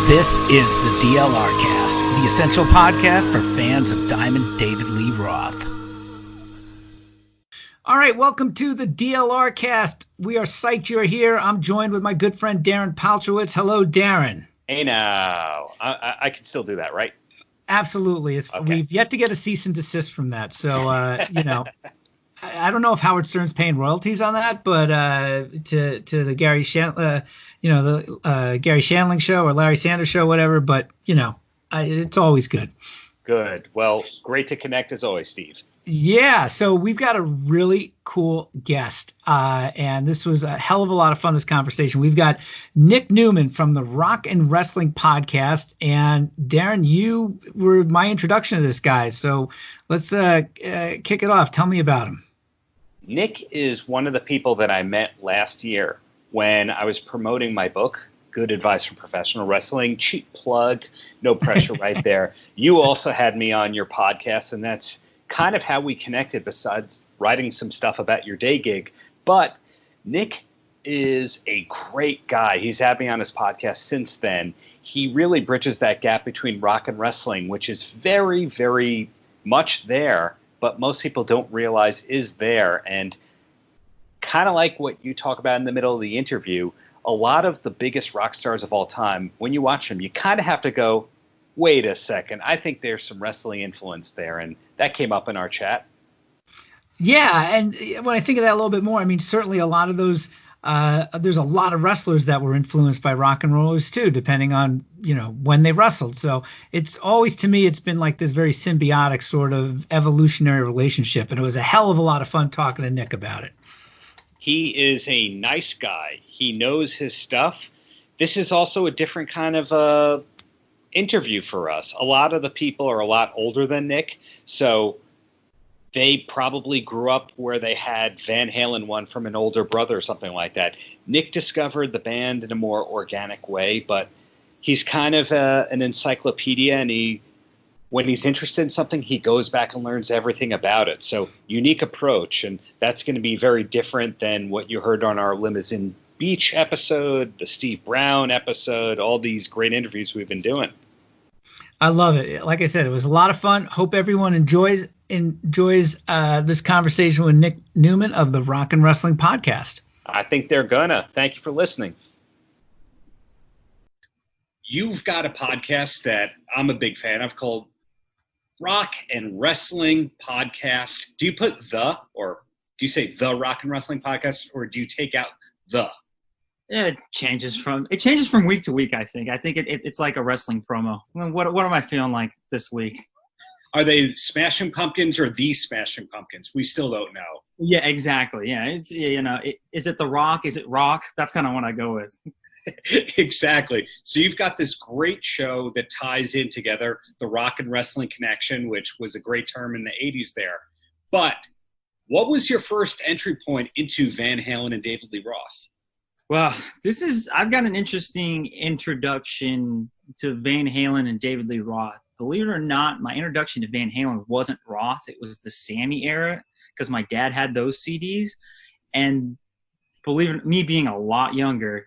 This is the DLR Cast, the essential podcast for fans of Diamond David Lee Roth. All right, welcome to the DLR Cast. We are psyched you're here. I'm joined with my good friend Darren Paltrowitz. Hello, Darren. Hey now, I can still do that, right? Absolutely. Okay. We've yet to get a cease and desist from that. So, I don't know if Howard Stern's paying royalties on that, but to the Gary Gary Shandling show or Larry Sanders show, whatever. But it's always good. Good. Well, great to connect as always, Steve. Yeah. So we've got a really cool guest, and this was a hell of a lot of fun. This conversation. We've got Nick Newman from the Rock and Wrestling Podcast, and Darren, you were my introduction to this guy. So let's kick it off. Tell me about him. Nick is one of the people that I met last year when I was promoting my book, Good Advice from Professional Wrestling. Cheap plug, no pressure right there. You also had me on your podcast, and that's kind of how we connected besides writing some stuff about your day gig. But Nick is a great guy. He's had me on his podcast since then. He really bridges that gap between rock and wrestling, which is very, very much there, but most people don't realize is there. And kind of like what you talk about in the middle of the interview, a lot of the biggest rock stars of all time, when you watch them, you kind of have to go, wait a second, I think there's some wrestling influence there. And that came up in our chat. Yeah, and when I think of that a little bit more, I mean, certainly a lot of those, there's a lot of wrestlers that were influenced by rock and rollers too, depending on, when they wrestled. So it's always, to me, it's been like this very symbiotic sort of evolutionary relationship. And it was a hell of a lot of fun talking to Nick about it. He is a nice guy. He knows his stuff. This is also a different kind of interview for us. A lot of the people are a lot older than Nick, so they probably grew up where they had Van Halen one from an older brother or something like that. Nick discovered the band in a more organic way, but he's kind of an encyclopedia, and when he's interested in something, he goes back and learns everything about it. So unique approach, and that's going to be very different than what you heard on our Limousine Beach episode, the Steve Brown episode, all these great interviews we've been doing. I love it. Like I said, it was a lot of fun. Hope everyone enjoys this conversation with Nick Newman of the Rock and Wrestling Podcast. I think they're gonna. Thank you for listening. You've got a podcast that I'm a big fan of called Rock and Wrestling Podcast. Do you put the, or do you say the Rock and Wrestling Podcast, or do you take out the? It changes from week to week. I think it's like a wrestling promo. What am I feeling like this week? Are they Smashing Pumpkins or the Smashing Pumpkins? We still don't know. Yeah, exactly. Yeah, it's is it The Rock? Is it Rock? That's kind of what I go with. Exactly. So you've got this great show that ties in together the rock and wrestling connection, which was a great term in the 80s there. But what was your first entry point into Van Halen and David Lee Roth? Well, I've got an interesting introduction to Van Halen and David Lee Roth. Believe it or not, my introduction to Van Halen wasn't Roth. It was the Sammy era, because my dad had those CDs. And me being a lot younger,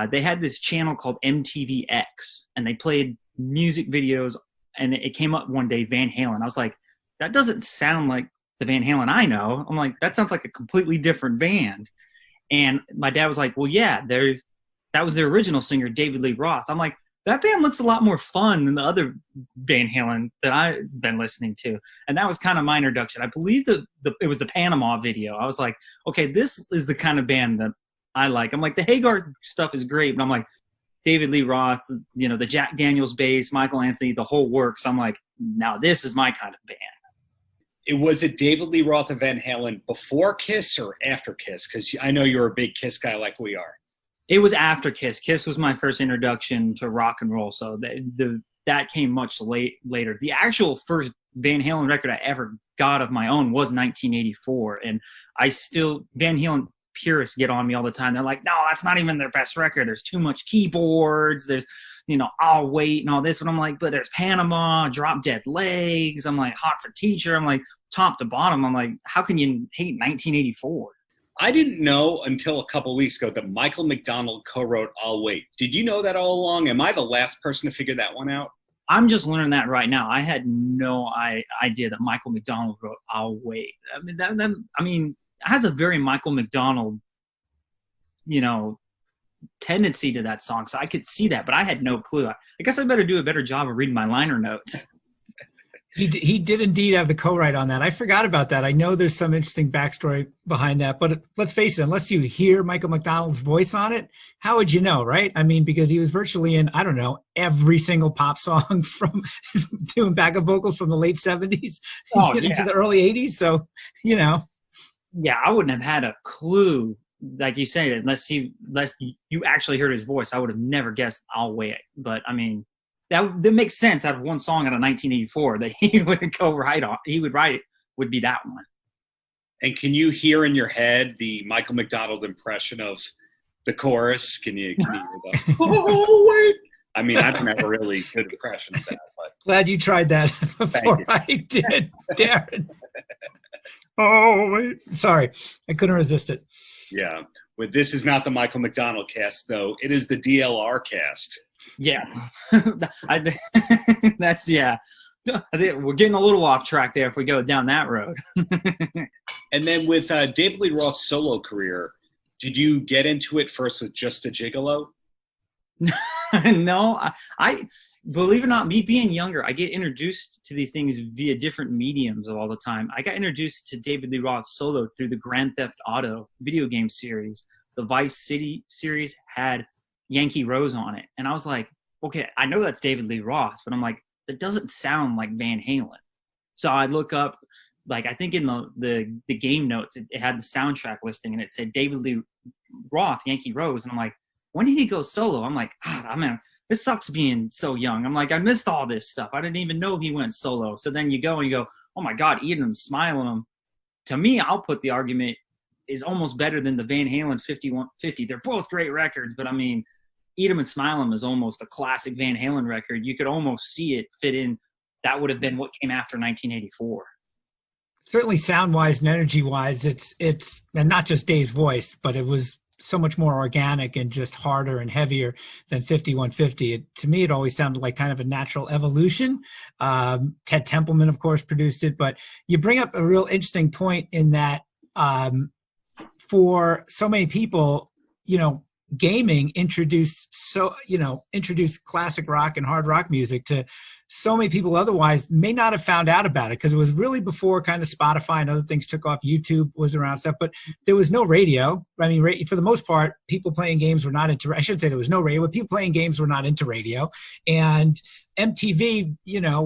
they had this channel called MTVx, and they played music videos, and it came up one day, Van Halen. I was like, that doesn't sound like the Van Halen I know. I'm like, that sounds like a completely different band. And my dad was like, well, yeah, that was their original singer, David Lee Roth. I'm like, that band looks a lot more fun than the other Van Halen that I've been listening to. And that was kind of my introduction. I believe it was the Panama video. I was like, okay, this is the kind of band that I like. I'm like, the Hagar stuff is great, but I'm like, David Lee Roth, the Jack Daniels bass, Michael Anthony, the whole works. I'm like, now this is my kind of band. Was it David Lee Roth and Van Halen before Kiss or after Kiss? Because I know you're a big Kiss guy like we are. It was after Kiss. Kiss was my first introduction to rock and roll, so that came much later. The actual first Van Halen record I ever got of my own was 1984, and Van Halen purists get on me all the time. They're like, no, that's not even their best record. There's too much keyboards. There's, I'll wait and all this. But I'm like, but there's Panama, Drop Dead Legs. I'm like, Hot for Teacher. I'm like, top to bottom. I'm like, how can you hate 1984? I didn't know until a couple of weeks ago that Michael McDonald co-wrote I'll Wait. Did you know that all along? Am I the last person to figure that one out? I'm just learning that right now. I had no idea that Michael McDonald wrote I'll Wait. I mean, it has a very Michael McDonald, tendency to that song, so I could see that, but I had no clue. I guess I better do a better job of reading my liner notes. He did indeed have the co-write on that. I forgot about that. I know there's some interesting backstory behind that, but let's face it, unless you hear Michael McDonald's voice on it, how would you know, right? I mean, because he was virtually in, I don't know, every single pop song from doing backup vocals from the late 70s into the early 80s. So, Yeah, I wouldn't have had a clue, like you said, unless you actually heard his voice. I would have never guessed I'll Wait. But, I mean, that makes sense. Out of one song out of 1984 that he would co-write on, he would write it, would be that one. And can you hear in your head the Michael McDonald impression of the chorus? Can you hear that? Oh, wait. I mean, I've never really good impression of that. But glad you tried that before I did, Darren. Oh, wait. Sorry. I couldn't resist it. Yeah. Well, this is not the Michael McDonald cast, though. It is the DLR cast. Yeah. That's, yeah. I think we're getting a little off track there if we go down that road. And then with David Lee Roth's solo career, did you get into it first with Just a Gigolo? No, I believe it or not, me being younger, I get introduced to these things via different mediums all the time. I got introduced to David Lee Roth solo through the Grand Theft Auto video game series. The Vice City series had Yankee Rose on it. And I was like, okay, I know that's David Lee Roth, but I'm like, that doesn't sound like Van Halen. So I look up, like, I think in the game notes, it had the soundtrack listing and it said David Lee Roth, Yankee Rose. And I'm like, when did he go solo? I'm like, this sucks being so young. I'm like, I missed all this stuff. I didn't even know he went solo. So then you go and you go, oh my God, Eat 'em, Smile 'em. To me, I'll put the argument is almost better than the Van Halen 5150. They're both great records, but I mean, Eat 'em and Smile 'em is almost a classic Van Halen record. You could almost see it fit in. That would have been what came after 1984. Certainly sound-wise and energy-wise, it's and not just Dave's voice, but it was so much more organic and just harder and heavier than 5150. To me, it always sounded like kind of a natural evolution. Ted Templeman, of course, produced it, but you bring up a real interesting point in that for so many people, gaming introduced classic rock and hard rock music to so many people otherwise may not have found out about it, because it was really before kind of Spotify and other things took off. YouTube was around stuff, but there was no radio. I mean, for the most part, people playing games were not into, I shouldn't say there was no radio, but people playing games were not into radio. And MTV,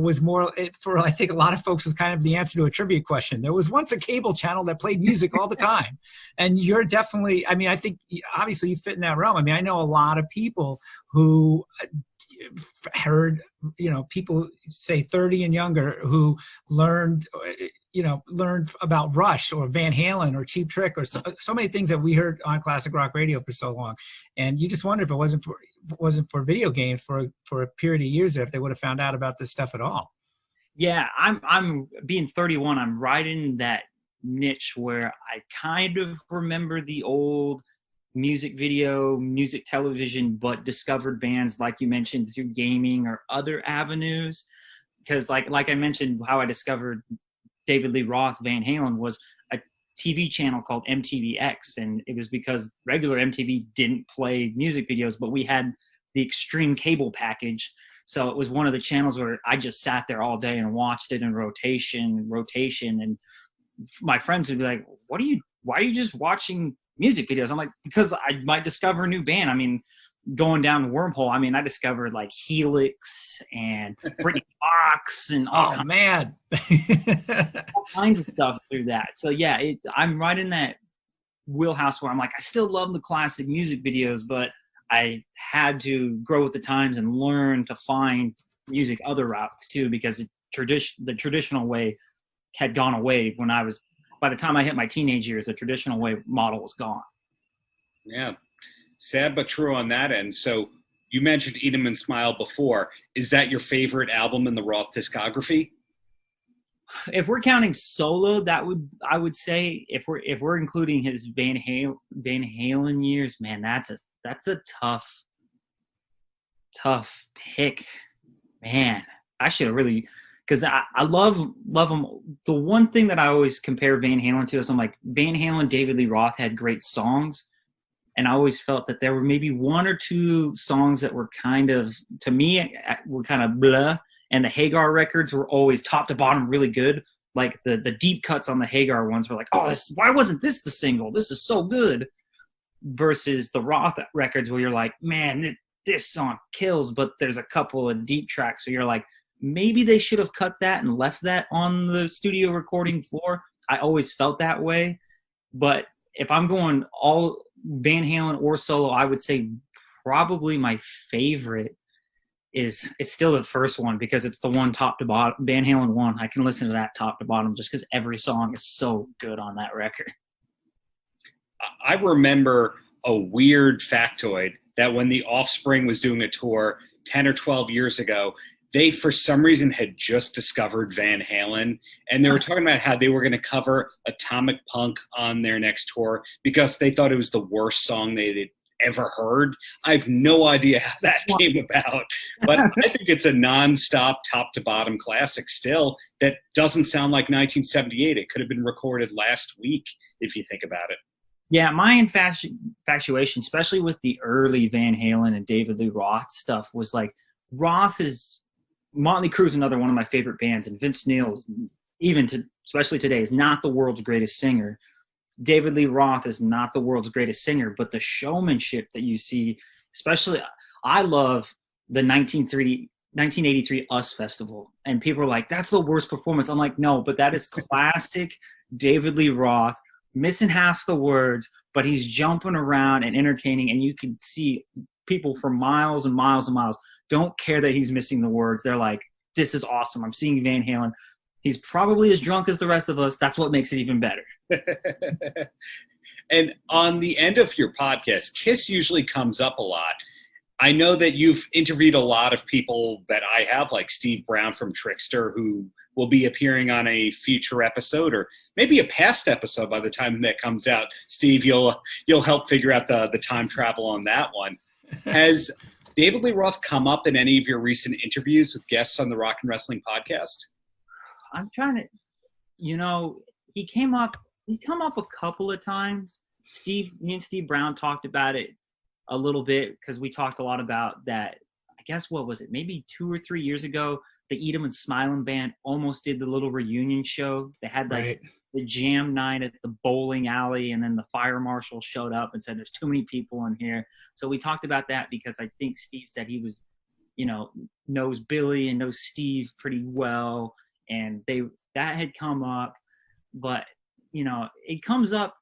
was more, for I think a lot of folks, was kind of the answer to a trivia question. There was once a cable channel that played music all the time. And you're definitely, I mean, I think obviously you fit in that realm. I mean, I know a lot of people who heard, people say 30 and younger who learned about Rush or Van Halen or Cheap Trick or so many things that we heard on classic rock radio for so long. And you just wonder if it wasn't for video games for a period of years, if they would have found out about this stuff at all. Yeah, I'm being 31. I'm right in that niche where I kind of remember the old music video, music television, but discovered bands like you mentioned through gaming or other avenues. Because like I mentioned, how I discovered David Lee Roth, Van Halen, was a TV channel called MTVx, and it was because regular MTV didn't play music videos, but we had the Extreme cable package. So it was one of the channels where I just sat there all day and watched it in rotation. And my friends would be like, why are you just watching music videos? I'm like, because I might discover a new band. I mean, going down the wormhole, I mean, I discovered like Helix and Britney Fox and all kinds of stuff through that. So yeah, I'm right in that wheelhouse where I'm like, I still love the classic music videos, but I had to grow with the times and learn to find music other routes too, because the traditional way had gone away by the time I hit my teenage years. The traditional way model was gone. Yeah. Sad but true on that end. So you mentioned Eat 'em and Smile before. Is that your favorite album in the Roth discography? If we're counting solo, I would say if we're including his Van Halen years, man, that's a tough pick, man. I should have really, because I love him. The one thing that I always compare Van Halen to is I'm like, Van Halen, David Lee Roth had great songs, and I always felt that there were maybe one or two songs that were kind of, to me, were kind of blah. And the Hagar records were always top to bottom really good. Like the deep cuts on the Hagar ones were like, oh, why wasn't this the single? This is so good. Versus the Roth records where you're like, man, this song kills, but there's a couple of deep tracks. So you're like, maybe they should have cut that and left that on the studio recording floor. I always felt that way. But if I'm going all Van Halen or solo, I would say probably my favorite it's still the first one because it's the one top to bottom. Van Halen 1. I can listen to that top to bottom just because every song is so good on that record. I remember a weird factoid that when the Offspring was doing a tour 10 or 12 years ago, they, for some reason, had just discovered Van Halen, and they were talking about how they were going to cover Atomic Punk on their next tour because they thought it was the worst song they'd ever heard. I have no idea how that came about, but I think it's a nonstop top to bottom classic still that doesn't sound like 1978. It could have been recorded last week if you think about it. Yeah, my infatuation, especially with the early Van Halen and David Lee Roth stuff, was like Motley Crue is another one of my favorite bands, and Vince Neil, especially today, is not the world's greatest singer. David Lee Roth is not the world's greatest singer, but the showmanship that you see, especially, I love the 1983 US Festival. And people are like, that's the worst performance. I'm like, no, but that is classic David Lee Roth, missing half the words, but he's jumping around and entertaining. And you can see people for miles and miles and miles don't care that he's missing the words. They're like, this is awesome. I'm seeing Van Halen. He's probably as drunk as the rest of us. That's what makes it even better. And on the end of your podcast, Kiss usually comes up a lot. I know that you've interviewed a lot of people that I have, like Steve Brown from Trickster, who will be appearing on a future episode or maybe a past episode by the time that comes out. Steve, you'll help figure out the time travel on that one. Has David Lee Roth come up in any of your recent interviews with guests on the Rock and Wrestling podcast? I'm trying to, he's come up a couple of times. Me and Steve Brown talked about it a little bit because we talked a lot about that. I guess, what was it? Maybe 2 or 3 years ago, the Eat 'em and Smile 'em band almost did the little reunion show. They had the jam night at the bowling alley, and then the fire marshal showed up and said, there's too many people in here. So we talked about that because I think Steve said he was, knows Billy and knows Steve pretty well. And that had come up, but it comes up.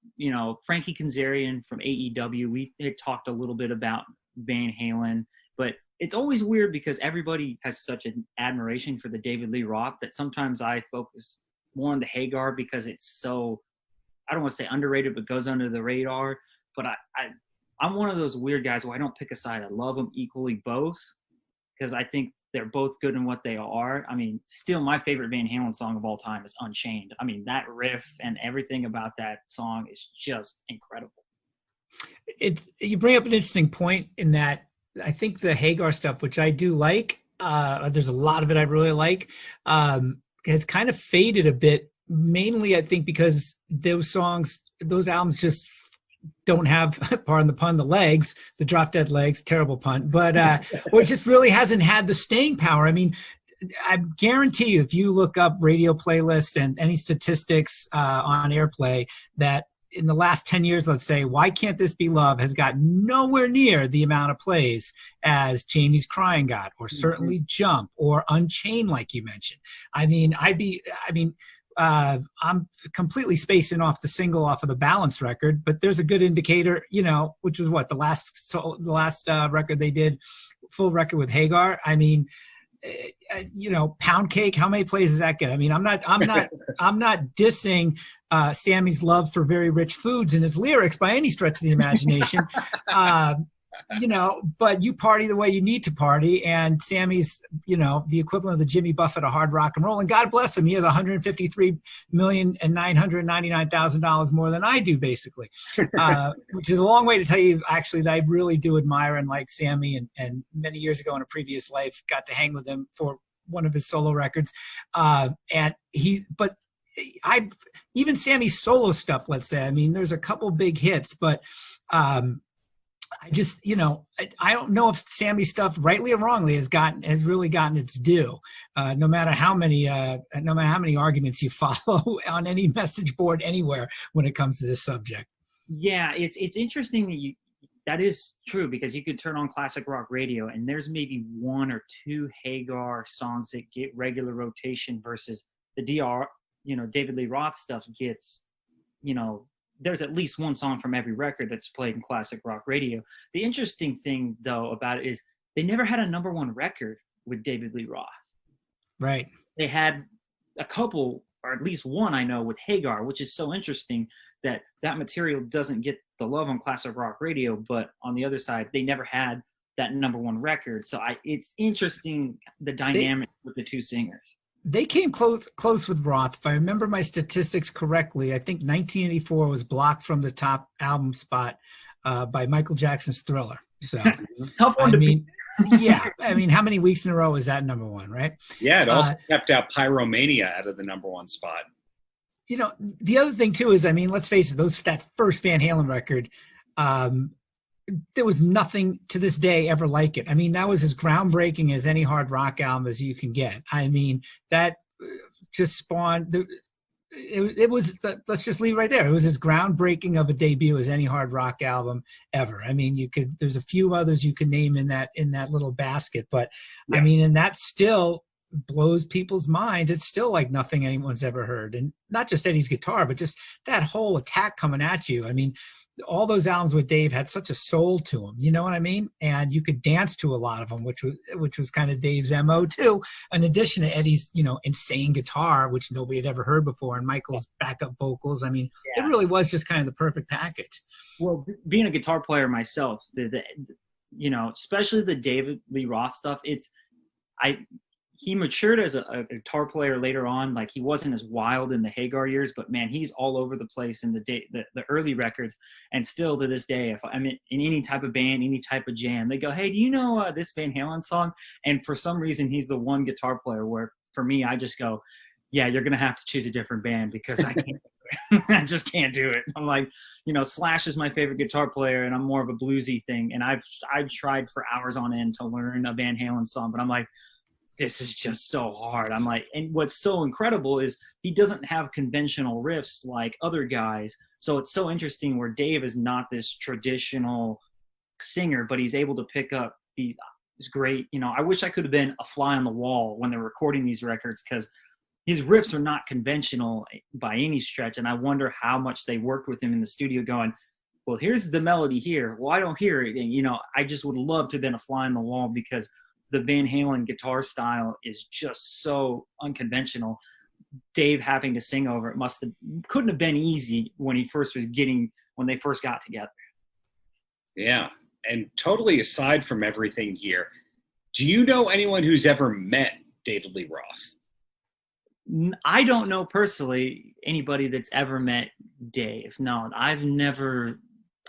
Frankie Kazarian from AEW. We had talked a little bit about Van Halen, but it's always weird because everybody has such an admiration for the David Lee Roth that sometimes I focus more on the Hagar because it's so, I don't want to say underrated, but goes under the radar. But I'm one of those weird guys where I don't pick a side. I love them equally both because I think they're both good in what they are. I mean, still my favorite Van Halen song of all time is Unchained. I mean, that riff and everything about that song is just incredible. You bring up an interesting point in that I think the Hagar stuff, which I do like, there's a lot of it I really like, has kind of faded a bit, mainly I think because those albums just don't have, pardon the pun, the legs, the drop dead legs, terrible pun, but or it just really hasn't had the staying power. I mean, I guarantee you, if you look up radio playlists and any statistics on airplay, that in the last 10 years, let's say, Why Can't This Be Love has got nowhere near the amount of plays as Jamie's Crying got, or certainly Jump, or Unchained, like you mentioned. I'm completely spacing off the single off of the Balance record, but there's a good indicator, which was the last record they did, full record with Hagar. I mean, Pound Cake, how many plays does that get? I mean, I'm not dissing Sammy's love for very rich foods in his lyrics by any stretch of the imagination. but you party the way you need to party. And Sammy's, the equivalent of the Jimmy Buffett of hard rock and roll. And God bless him, he has $153,999,000 more than I do, basically, which is a long way to tell you, actually, that I really do admire and like Sammy. And many years ago in a previous life, got to hang with him for one of his solo records. Even Sammy's solo stuff, let's say, I mean, there's a couple big hits, but I just, I don't know if Sammy's stuff, rightly or wrongly, has really gotten its due. No matter how many arguments you follow on any message board anywhere when it comes to this subject. Yeah, it's interesting that is true, because you could turn on classic rock radio and there's maybe one or two Hagar songs that get regular rotation versus the DR, David Lee Roth stuff gets, there's at least one song from every record that's played in classic rock radio. The interesting thing, though, about it is they never had a number one record with David Lee Roth. Right. They had a couple, or at least one I know, with Hagar, which is so interesting that material doesn't get the love on classic rock radio, but on the other side, they never had that number one record. So it's interesting, the dynamic with the two singers. They came close with Roth. If I remember my statistics correctly, I think 1984 was blocked from the top album spot by Michael Jackson's Thriller. So, tough one yeah. I mean, how many weeks in a row is that number one, right? Yeah, it also kept out Pyromania out of the number one spot. The other thing, too, is, I mean, let's face it, that first Van Halen record, there was nothing to this day ever like it. I mean, that was as groundbreaking as any hard rock album as you can get. I mean, that just spawned it was let's just leave it right there. It was as groundbreaking of a debut as any hard rock album ever. I mean, there's a few others you could name in that little basket, but yeah. I mean, and that still blows people's minds. It's still like nothing anyone's ever heard. And not just Eddie's guitar, but just that whole attack coming at you. I mean, all those albums with Dave had such a soul to them, you know what I mean? And you could dance to a lot of them, which was kind of Dave's MO too. In addition to Eddie's, insane guitar, which nobody had ever heard before, and Michael's backup vocals. I mean, It really was just kind of the perfect package. Well, being a guitar player myself, especially the David Lee Roth stuff, he matured as a guitar player later on. Like, he wasn't as wild in the Hagar years, but man, he's all over the place in the early records. And still to this day, if I'm in any type of band, any type of jam, they go, "Hey, do you know this Van Halen song?" And for some reason, he's the one guitar player where, for me, I just go, "Yeah, you're gonna have to choose a different band because I can't." I just can't do it. I'm like, Slash is my favorite guitar player, and I'm more of a bluesy thing. And I've tried for hours on end to learn a Van Halen song, but I'm like, this is just so hard. I'm like, and what's so incredible is he doesn't have conventional riffs like other guys. So it's so interesting where Dave is not this traditional singer, but he's able to pick up these great, I wish I could have been a fly on the wall when they're recording these records, because his riffs are not conventional by any stretch. And I wonder how much they worked with him in the studio going, well, here's the melody here. Well, I don't hear it. And, I just would love to have been a fly on the wall, because the Van Halen guitar style is just so unconventional. Dave having to sing over it couldn't have been easy when they first got together. Yeah. And totally aside from everything here, do you know anyone who's ever met David Lee Roth? I don't know personally anybody that's ever met Dave. No,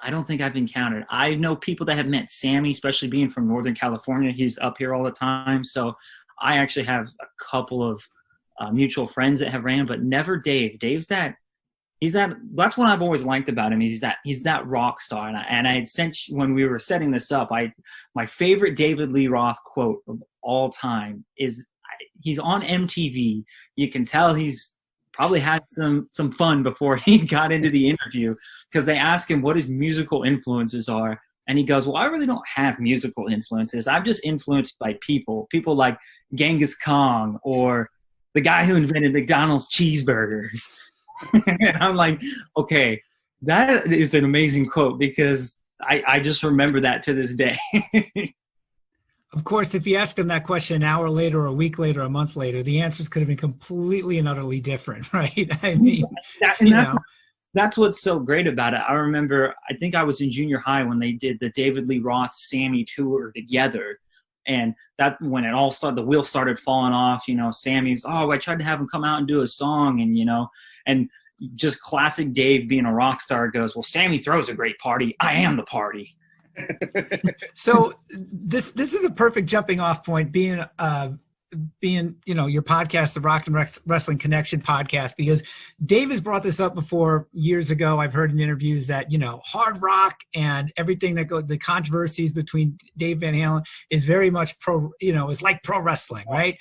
I don't think I've encountered. I know people that have met Sammy, especially being from Northern California. He's up here all the time. So I actually have a couple of mutual friends that have ran, but never Dave. That's what I've always liked about him. He's that rock star. And I had sent, when we were setting this up, my favorite David Lee Roth quote of all time is, he's on MTV. You can tell he's probably had some fun before he got into the interview, because they ask him what his musical influences are. And he goes, well, I really don't have musical influences. I'm just influenced by people like Genghis Khan or the guy who invented McDonald's cheeseburgers. And I'm like, okay, that is an amazing quote, because I just remember that to this day. Of course, if you ask him that question an hour later, or a week later, a month later, the answers could have been completely and utterly different, right? I mean, That's what's so great about it. I remember, I think I was in junior high when they did the David Lee Roth Sammy tour together. And that when it all started, the wheels started falling off, Sammy's, I tried to have him come out and do a song, and just classic Dave being a rock star goes, well, Sammy throws a great party. I am the party. So this is a perfect jumping off point, being your podcast, the Rock and Wrestling Connection podcast, because Dave has brought this up before years ago. I've heard in interviews that hard rock and everything the controversies between Dave Van Halen is very much is like pro wrestling, right?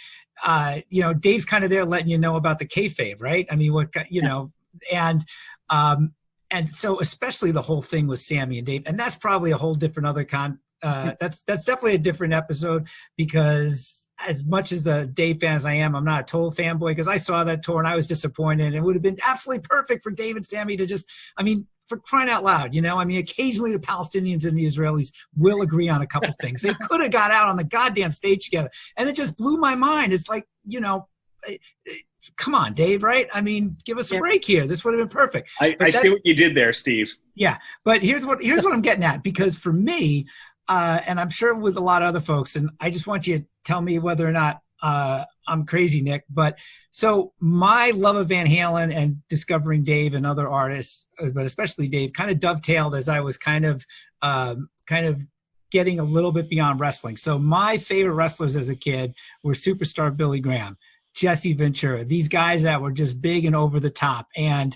Dave's kind of there letting you know about the kayfabe, right? I mean, and so especially the whole thing with Sammy and Dave, and that's probably a whole different that's definitely a different episode, because as much as a Dave fan as I am, I'm not a total fanboy, because I saw that tour and I was disappointed. It would have been absolutely perfect for Dave and Sammy to for crying out loud, occasionally the Palestinians and the Israelis will agree on a couple things. They could have got out on the goddamn stage together, and it just blew my mind. It's like, come on, Dave, right? I mean, give us a break here. This would have been perfect. I see what you did there, Steve. Yeah, but here's what I'm getting at, because for me, and I'm sure with a lot of other folks, and I just want you to tell me whether or not I'm crazy, Nick. But so my love of Van Halen and discovering Dave and other artists, but especially Dave, kind of dovetailed as I was kind of getting a little bit beyond wrestling. So my favorite wrestlers as a kid were Superstar Billy Graham, Jesse Ventura, these guys that were just big and over the top. And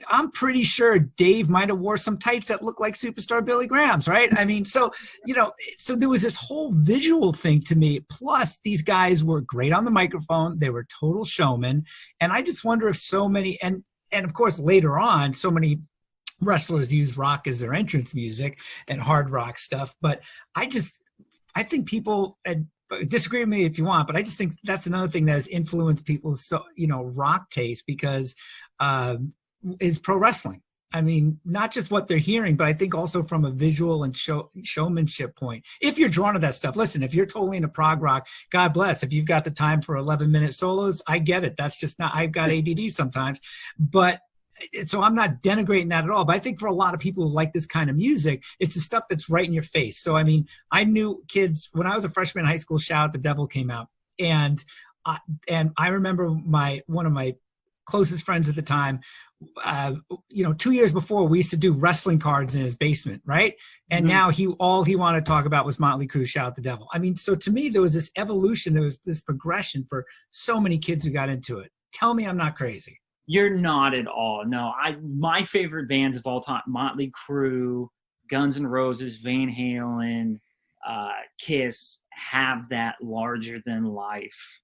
I'm pretty sure Dave might have wore some tights that looked like Superstar Billy Graham's, right? I mean, so there was this whole visual thing to me. Plus, these guys were great on the microphone. They were total showmen. And I just wonder if so many, and of course, later on, so many wrestlers use rock as their entrance music and hard rock stuff. But I think people, disagree with me if you want, but I just think that's another thing that has influenced people's rock taste, because is pro wrestling. I mean, not just what they're hearing, but I think also from a visual and showmanship point. If you're drawn to that stuff, listen, if you're totally into prog rock, God bless. If you've got the time for 11-minute solos, I get it. That's just not, I've got ADD sometimes. But so I'm not denigrating that at all. But I think for a lot of people who like this kind of music, it's the stuff that's right in your face. So, I mean, I knew kids, when I was a freshman in high school, Shout Out the Devil came out. And I remember one of my closest friends at the time, 2 years before, we used to do wrestling cards in his basement, right? And now all he wanted to talk about was Motley Crue, Shout Out the Devil. I mean, so to me, there was this evolution, there was this progression for so many kids who got into it. Tell me I'm not crazy. You're not at all. No, my favorite bands of all time, Motley Crue, Guns N' Roses, Van Halen, Kiss, have that larger than life.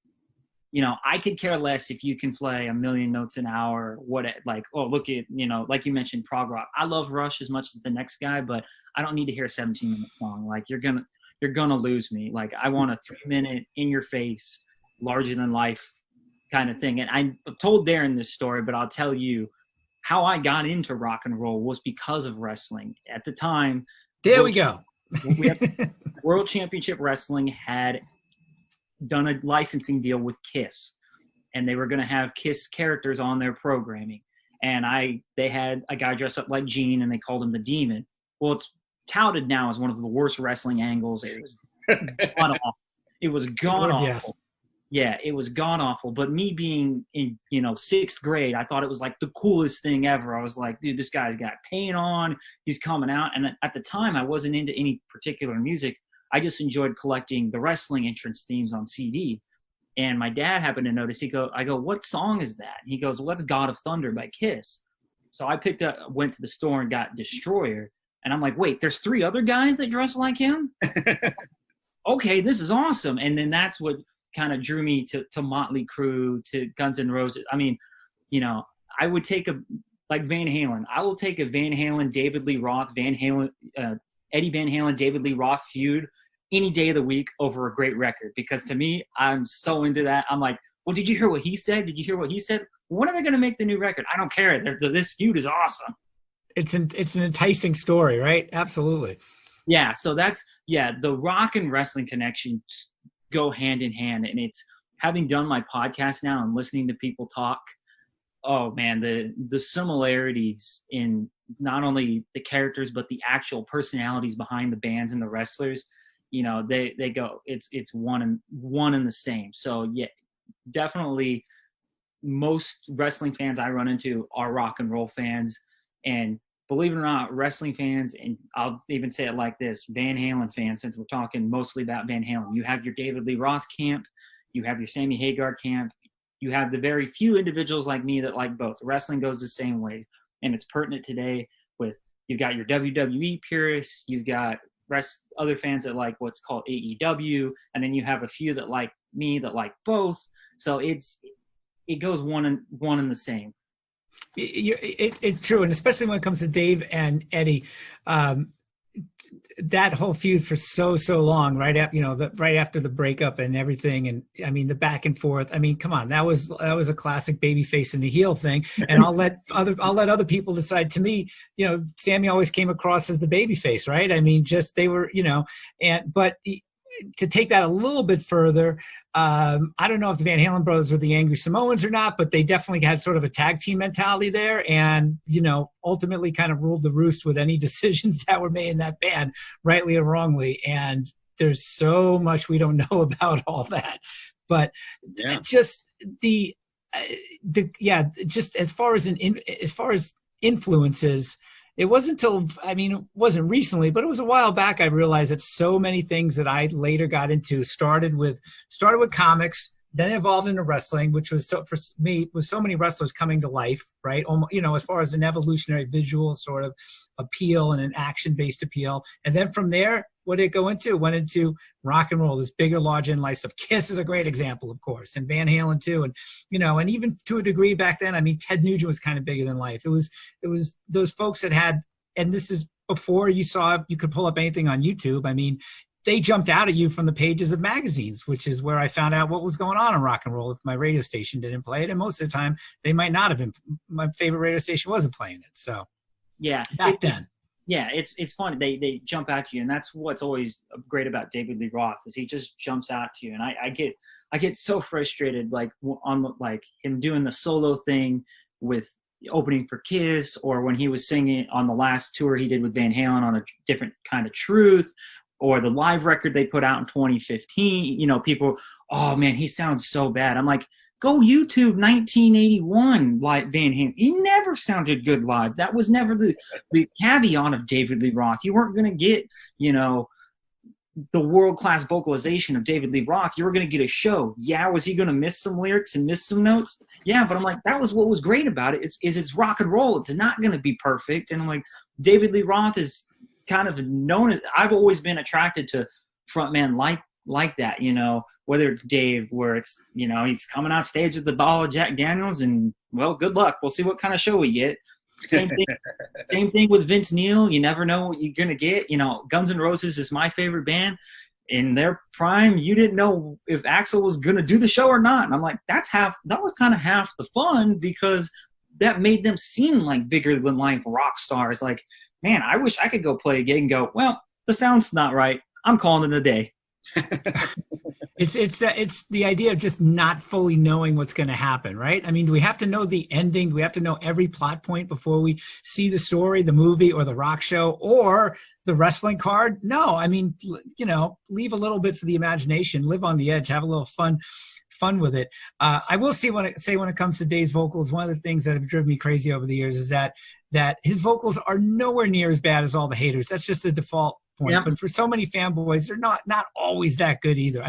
I could care less if you can play a million notes an hour. Look at, like you mentioned, prog rock. I love Rush as much as the next guy, but I don't need to hear a 17-minute song. Like, you're gonna lose me. Like, I want a 3-minute, in your face, larger than life kind of thing. And I told Darren this story, but I'll tell you how I got into rock and roll was because of wrestling. At the time, we go. World Championship Wrestling had done a licensing deal with Kiss, and they were going to have Kiss characters on their programming. And they had a guy dressed up like Gene, and they called him the Demon. Well, it's touted now as one of the worst wrestling angles. It was god awful. It was god awful. Yes. Yeah, it was god awful. But me being in, 6th grade, I thought it was like the coolest thing ever. I was like, dude, this guy's got paint on. He's coming out. And at the time, I wasn't into any particular music. I just enjoyed collecting the wrestling entrance themes on CD. And my dad happened to notice. I go, what song is that? And he goes, well, that's God of Thunder by Kiss. So I went to the store and got Destroyer. And I'm like, wait, there's 3 other guys that dress like him? Okay, this is awesome. And then that's what kind of drew me to Motley Crue, to Guns N' Roses. I mean, I would take like Van Halen. I will take a Van Halen, David Lee Roth, Eddie Van Halen, David Lee Roth feud any day of the week over a great record, because to me, I'm so into that. I'm like, well, did you hear what he said? Did you hear what he said? When are they going to make the new record? I don't care. This feud is awesome. It's an enticing story, right? Absolutely. Yeah. So the rock and wrestling connection go hand in hand. And it's, having done my podcast now and listening to people talk, Oh man, the similarities in not only the characters but the actual personalities behind the bands and the wrestlers, they go, it's one and the same. So yeah, definitely most wrestling fans I run into are rock and roll fans, and believe it or not, wrestling fans, and I'll even say it like this, Van Halen fans, since we're talking mostly about Van Halen, you have your David Lee Roth camp, you have your Sammy Hagar camp, you have the very few individuals like me that like both. Wrestling goes the same way, and it's pertinent today with, you've got your WWE purists, you've got other fans that like what's called AEW, and then you have a few that like me that like both. So it goes one and the same. It's true, and especially when it comes to Dave and Eddie, that whole feud for so long, right after the breakup and everything, and I mean the back and forth. I mean, come on, that was a classic babyface and the heel thing. And I'll let other people decide. To me, Sammy always came across as the babyface, right? I mean, just they were, but to take that a little bit further, I don't know if the Van Halen brothers were the Angry Samoans or not, but they definitely had sort of a tag team mentality there, and ultimately kind of ruled the roost with any decisions that were made in that band, rightly or wrongly. And there's so much we don't know about all that, but just just as far as influences. It wasn't until, it wasn't recently, but it was a while back I realized that so many things that I later got into started with comics, then evolved into wrestling, which was, for me, was so many wrestlers coming to life, right? As far as an evolutionary visual sort of appeal and an action-based appeal. And then from there, what did it go into? It went into rock and roll, this bigger, larger than life stuff. Kiss is a great example, of course, and Van Halen too. And, and even to a degree back then, Ted Nugent was kind of bigger than life. It was those folks that had, and this is before you could pull up anything on YouTube. They jumped out at you from the pages of magazines, which is where I found out what was going on in rock and roll if my radio station didn't play it. And most of the time they might not have been. My favorite radio station wasn't playing it. So yeah, back then. Yeah, it's funny. They jump at you, and that's what's always great about David Lee Roth is he just jumps out to you. And I get so frustrated, like on like him doing the solo thing with opening for Kiss, or when he was singing on the last tour he did with Van Halen on A Different Kind of Truth, or the live record they put out in 2015. People, oh man, he sounds so bad. I'm like, go YouTube 1981 like Van Halen. He never sounded good live. That was never the caveat of David Lee Roth. You weren't going to get, the world-class vocalization of David Lee Roth. You were going to get a show. Yeah, was he going to miss some lyrics and miss some notes? Yeah, but I'm like, that was what was great about it. It's rock and roll. It's not going to be perfect. And I'm like, David Lee Roth is kind of known as, I've always been attracted to frontmen like that, whether it's Dave, where it's, he's coming on stage with the bottle of Jack Daniels and, well, good luck. We'll see what kind of show we get. Same thing with Vince Neil. You never know what you're going to get. Guns N' Roses is my favorite band. In their prime, you didn't know if Axl was going to do the show or not. And I'm like, that was kind of half the fun, because that made them seem like bigger than life rock stars. Like, man, I wish I could go play a gig and go, well, the sound's not right. I'm calling it a day. It's the idea of just not fully knowing what's going to happen, right? Do we have to know the ending? Do we have to know every plot point before we see the story, the movie, or the rock show, or the wrestling card? No, leave a little bit for the imagination, live on the edge, have a little fun with it. I will say when it comes to Dave's vocals, one of the things that have driven me crazy over the years is that his vocals are nowhere near as bad as all the haters. That's just the default point. Yep. But for so many fanboys, they're not always that good either.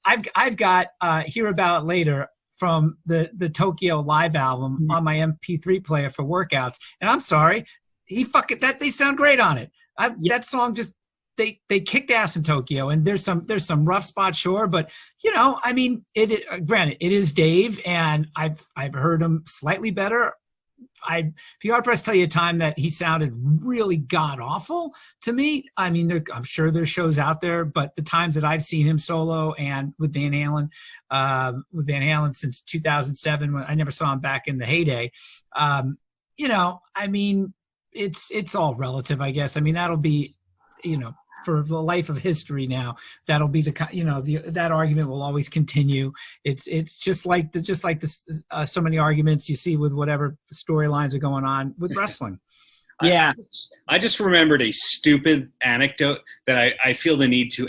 I've got Hear About It Later from the Tokyo live album on my MP3 player for workouts, and I'm sorry, they sound great on it. That song just they kicked ass in Tokyo, and there's some rough spots, sure, but granted, it is Dave, and I've heard him slightly better. I'd be hard pressed to tell you a time that he sounded really god awful to me. I'm sure there's shows out there, but the times that I've seen him solo and with Van Halen since 2007, when I never saw him back in the heyday, it's all relative, I guess. That'll be, for the life of history now. That'll be that argument will always continue. It's just like so many arguments you see with whatever storylines are going on with wrestling. Yeah. I just remembered a stupid anecdote that I feel the need to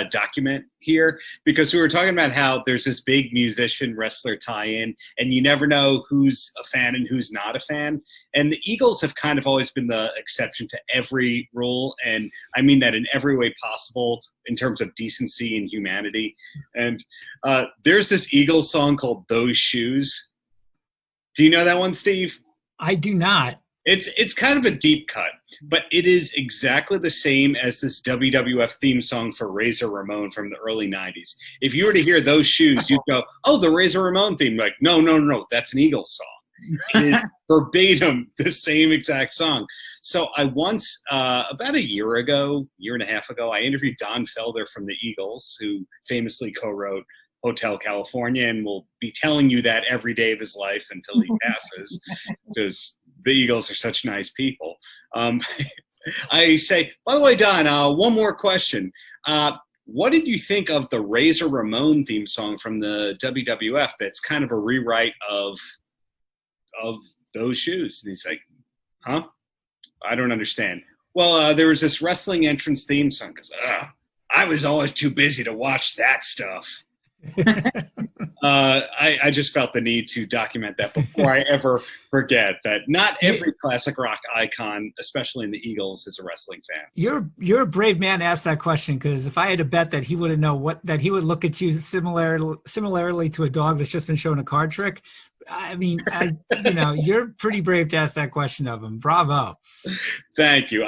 document here, because we were talking about how there's this big musician wrestler tie-in and you never know who's a fan and who's not a fan. And the Eagles have kind of always been the exception to every rule. And I mean that in every way possible in terms of decency and humanity. And there's this Eagles song called Those Shoes. Do you know that one, Steve? I do not. It's kind of a deep cut, but it is exactly the same as this WWF theme song for Razor Ramon from the early 90s. If you were to hear Those Shoes, you'd go, oh, the Razor Ramon theme. Like, no, that's an Eagles song. It is verbatim the same exact song. So I once, about a year and a half ago, I interviewed Don Felder from the Eagles, who famously co-wrote Hotel California, and will be telling you that every day of his life until he passes, because the Eagles are such nice people. I say, by the way, Don, one more question. What did you think of the Razor Ramon theme song from the WWF that's kind of a rewrite of Those Shoes? And he's like, huh? I don't understand. Well, there was this wrestling entrance theme song. Because I was always too busy to watch that stuff. I just felt the need to document that before I ever forget that not every classic rock icon, especially in the Eagles, is a wrestling fan. You're a brave man to ask that question, because if I had to bet that he wouldn't know that he would look at you similarly to a dog that's just been shown a card trick. I mean, you're pretty brave to ask that question of him. Bravo. Thank you.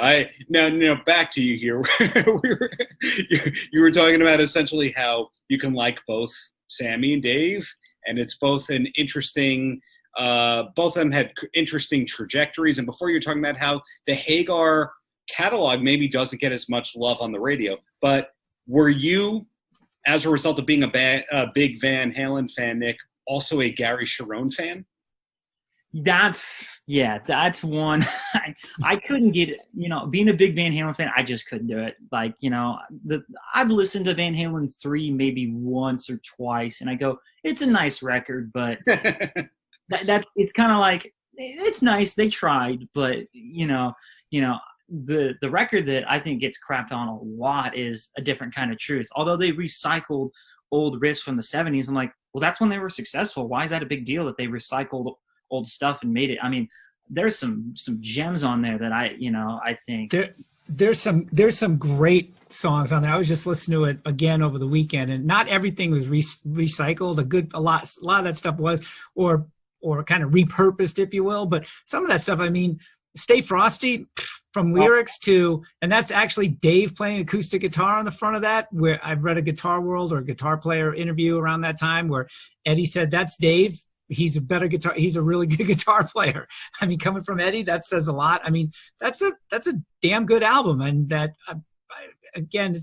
Now back to you here. You were talking about essentially how you can like both Sammy and Dave, and it's both an interesting. Both of them had interesting trajectories. And before, you're talking about how the Hagar catalog maybe doesn't get as much love on the radio. But were you, as a result of being a big Van Halen fan, Nick, also a Gary Cherone fan? That's one. I couldn't get it. Being a big Van Halen fan, I just couldn't do it. Like, I've listened to Van Halen 3 maybe once or twice, and I go, it's a nice record, but it's kind of like, it's nice. They tried, but the record that I think gets crapped on a lot is A Different Kind of Truth. Although they recycled old riffs from the 70s, I'm like, well, that's when they were successful. Why is that a big deal that they recycled old stuff and made it? I mean, there's some gems on there that I think there's some great songs on there. I was just listening to it again over the weekend, and not everything was recycled. A lot of that stuff was, or kind of repurposed, if you will. But some of that stuff, I mean, Stay Frosty, from lyrics to, and that's actually Dave playing acoustic guitar on the front of that, where I've read a Guitar World or a Guitar Player interview around that time where Eddie said, that's Dave. He's a really good guitar player. I mean, coming from Eddie, that says a lot. I mean, that's a damn good album. And that, again,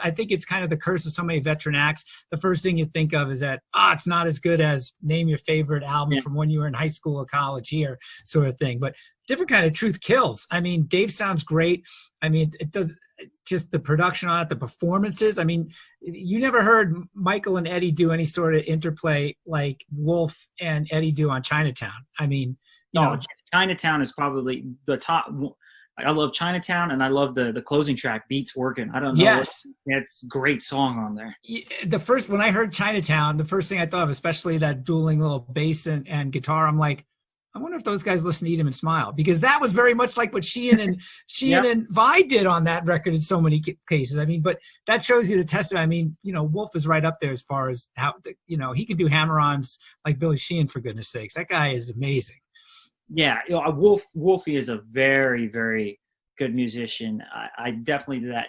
I think it's kind of the curse of so many veteran acts. The first thing you think of is that, it's not as good as name your favorite album from when you were in high school or college here, sort of thing. But Different Kind of Truth kills. I mean, Dave sounds great. I mean, it does, just the production on it, the performances. I mean, you never heard Michael and Eddie do any sort of interplay like Wolf and Eddie do on Chinatown. I mean, Chinatown is probably the top. I love Chinatown, and I love the closing track, Beats Working. I don't know. Yes. It's a great song on there. When I heard Chinatown, the first thing I thought of, especially that dueling little bass and guitar, I'm like, I wonder if those guys listen to Eat 'Em and Smile, because that was very much like what Sheehan and Vi did on that record in so many cases. I mean, but that shows you the testament. I mean, Wolf is right up there as far as how, he can do hammer-ons like Billy Sheehan, for goodness sakes. That guy is amazing. Yeah, Wolfie is a very, very good musician. I definitely do that.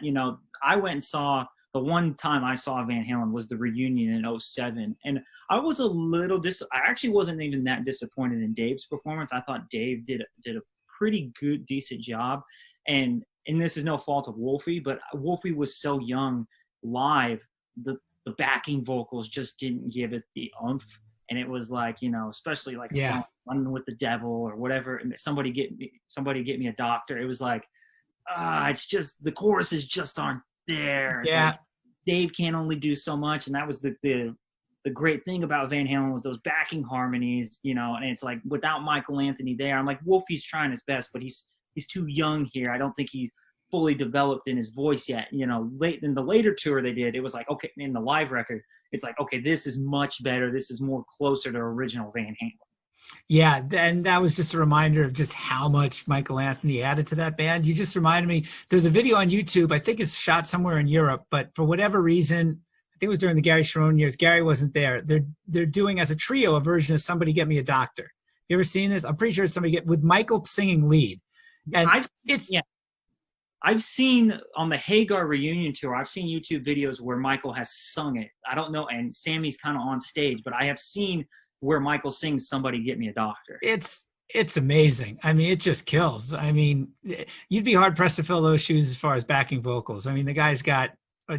I went and saw, the one time I saw Van Halen was the reunion in 2007. And I was a little I actually wasn't even that disappointed in Dave's performance. I thought Dave did a pretty good, decent job. And this is no fault of Wolfie, but Wolfie was so young live, the backing vocals just didn't give it the oomph. And it was like, especially like a song, Running with the Devil or whatever. And somebody get me a doctor. It was like, it's just the choruses just aren't there. Yeah. Like, Dave can only do so much, and that was the great thing about Van Halen was those backing harmonies, you know. And it's like without Michael Anthony there, I'm like, Wolfie's trying his best, but he's too young here. I don't think he's fully developed in his voice yet. You know, late in the later tour they did, it was like, okay, in the live record, it's like, okay, this is much better. This is more closer to original Van Halen. Yeah, and that was just a reminder of just how much Michael Anthony added to that band. You just reminded me, there's a video on YouTube, I think it's shot somewhere in Europe, but for whatever reason, I think it was during the Gary Sharon years, Gary wasn't there. They're doing as a trio a version of Somebody Get Me a Doctor. You ever seen this? I'm pretty sure it's with Michael singing lead. And I've seen on the Hagar reunion tour, I've seen YouTube videos where Michael has sung it. I don't know, and Sammy's kind of on stage, but I have seen where Michael sings Somebody Get Me a Doctor. It's amazing. I mean, it just kills. I mean, you'd be hard pressed to fill those shoes as far as backing vocals. I mean, the guy's got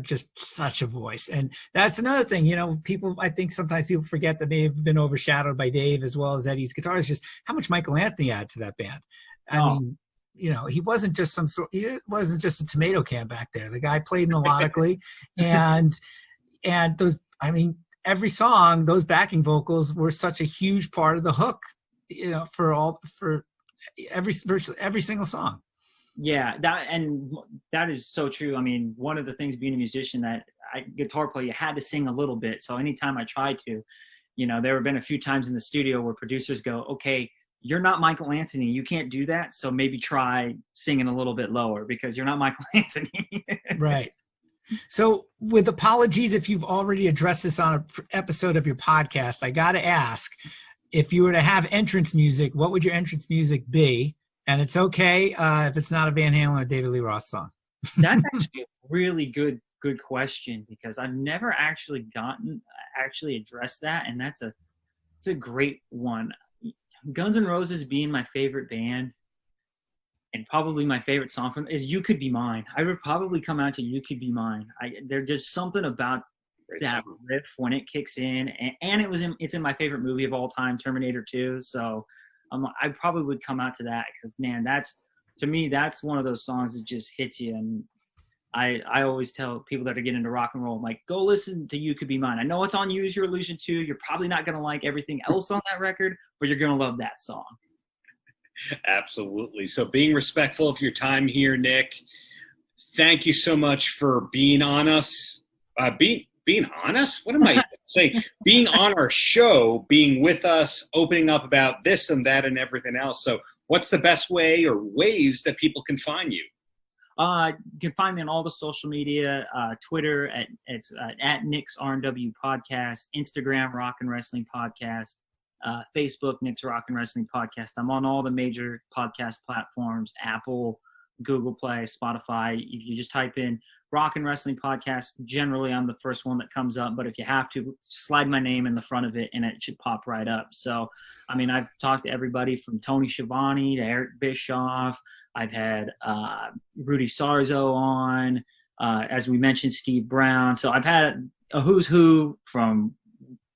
just such a voice. And that's another thing, you know, I think sometimes people forget that they've been overshadowed by Dave as well as Eddie's guitar. It's just how much Michael Anthony added to that band. I mean, you know, he wasn't just a tomato can back there. The guy played melodically and those, I mean, every song, those backing vocals were such a huge part of the hook, you know, for virtually every single song. Yeah, that is so true. I mean, one of the things being a musician guitar player, you had to sing a little bit. So anytime I tried to, you know, there have been a few times in the studio where producers go, okay, you're not Michael Anthony. You can't do that. So maybe try singing a little bit lower because you're not Michael Anthony. Right. So with apologies if you've already addressed this on an episode of your podcast, I got to ask, if you were to have entrance music, what would your entrance music be? And it's okay if it's not a Van Halen or David Lee Roth song. That's actually a really good question because I've never actually addressed that. And it's a great one. Guns N' Roses being my favorite band, and probably my favorite song from is "You Could Be Mine." I would probably come out to "You Could Be Mine." There's just something about that riff when it kicks in, and it's in my favorite movie of all time, Terminator 2. So I probably would come out to that because, man, to me that's one of those songs that just hits you. And I always tell people that are getting into rock and roll, I'm like, go listen to "You Could Be Mine." I know it's on Use Your Illusion 2. You're probably not gonna like everything else on that record, but you're gonna love that song. Absolutely. So being respectful of your time here, Nick, thank you so much for being on us. Being on us? What am I saying? Being on our show, being with us, opening up about this and that and everything else. So what's the best way or ways that people can find you? You can find me on all the social media, Twitter at Nick's R&W Podcast, Instagram Rock and Wrestling Podcast, Facebook Nick's Rock and Wrestling Podcast. I'm on all the major podcast platforms, Apple, Google Play, Spotify. You just type in Rock and Wrestling Podcast. Generally, I'm the first one that comes up, but if you have to, slide my name in the front of it and it should pop right up. So, I mean, I've talked to everybody from Tony Schiavone to Eric Bischoff. I've had Rudy Sarzo on, as we mentioned, Steve Brown. So I've had a who's who from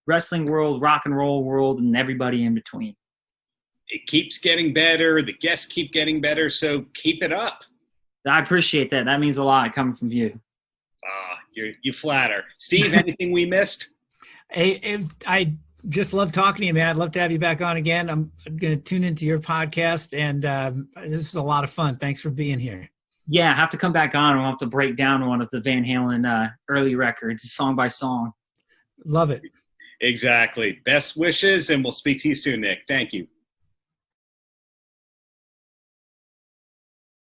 wrestling world, rock and roll world, and everybody in between. It keeps getting better. The guests keep getting better. So keep it up. I appreciate that. That means a lot coming from you. You flatter. Steve, anything we missed? I just love talking to you, man. I'd love to have you back on again. I'm going to tune into your podcast, and this is a lot of fun. Thanks for being here. Yeah, I have to come back on. We'll have to break down one of the Van Halen early records, song by song. Love it. Exactly. Best wishes, and we'll speak to you soon, Nick. Thank you.